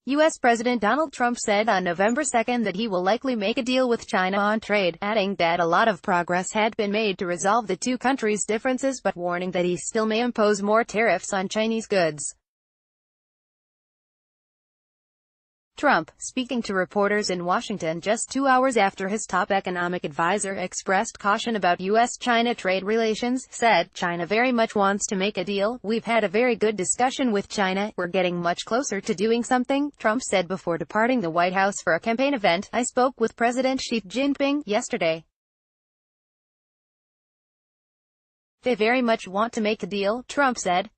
U.S. President Donald Trump said on November 2 that he will likely make a deal with China on trade, adding that a lot of progress had been made to resolve the two countries' differences but warning that he still may impose more tariffs on Chinese goods. Trump, speaking to reporters in Washington just 2 hours after his top economic advisor expressed caution about U.S.-China trade relations, said, "China very much wants to make a deal. We've had a very good discussion with China. We're getting much closer to doing something," Trump said before departing the White House for a campaign event. "I spoke with President Xi Jinping yesterday. They very much want to make a deal," Trump said.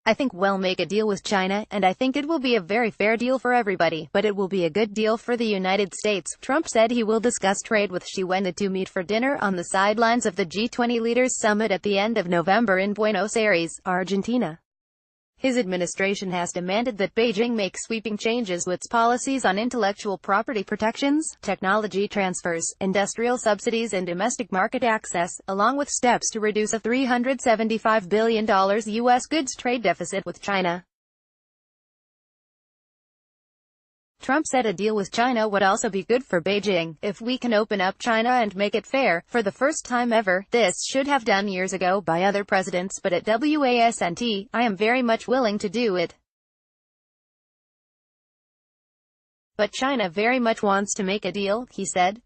"I think we'll make a deal with China, and I think it will be a very fair deal for everybody, but it will be a good deal for the United States." Trump said he will discuss trade with Xi when the two meet for dinner on the sidelines of the G20 Leaders Summit at the end of November in Buenos Aires, Argentina. His administration has demanded that Beijing make sweeping changes with its policies on intellectual property protections, technology transfers, industrial subsidies and domestic market access, along with steps to reduce a $375 billion U.S. goods trade deficit with China. Trump said a deal with China would also be good for Beijing. "If we can open up China and make it fair, for the first time ever, this should have done years ago by other presidents, but at WASNT, I am very much willing to do it. But China very much wants to make a deal," he said.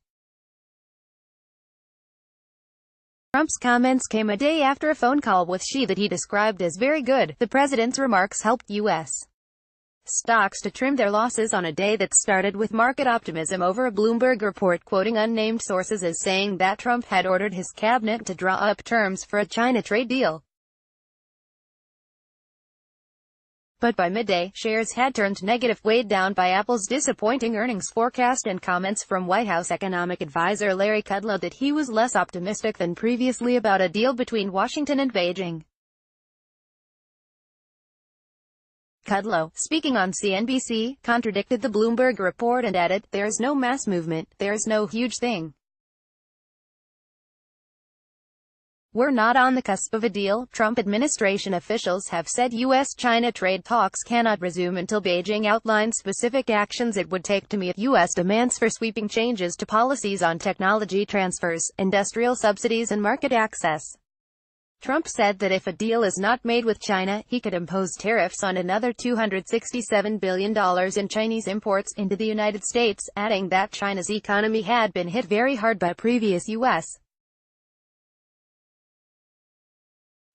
Trump's comments came a day after a phone call with Xi that he described as very good. The president's remarks helped U.S. stocks to trim their losses on a day that started with market optimism over a Bloomberg report quoting unnamed sources as saying that Trump had ordered his cabinet to draw up terms for a China trade deal. But by midday, shares had turned negative, weighed down by Apple's disappointing earnings forecast and comments from White House economic advisor Larry Kudlow that he was less optimistic than previously about a deal between Washington and Beijing. Kudlow, speaking on CNBC, contradicted the Bloomberg report and added, "There's no mass movement, there's no huge thing. We're not on the cusp of a deal." Trump administration officials have said U.S.-China trade talks cannot resume until Beijing outlines specific actions it would take to meet U.S. demands for sweeping changes to policies on technology transfers, industrial subsidies and market access. Trump said that if a deal is not made with China, he could impose tariffs on another $267 billion in Chinese imports into the United States, adding that China's economy had been hit very hard by previous U.S.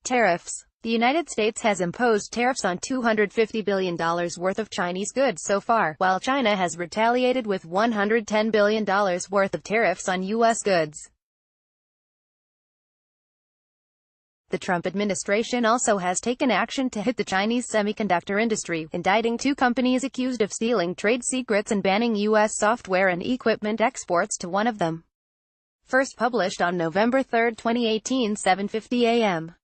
tariffs. The United States has imposed tariffs on $250 billion worth of Chinese goods so far, while China has retaliated with $110 billion worth of tariffs on U.S. goods. The Trump administration also has taken action to hit the Chinese semiconductor industry, indicting two companies accused of stealing trade secrets and banning U.S. software and equipment exports to one of them. First published on November 3, 2018, 7:50 a.m.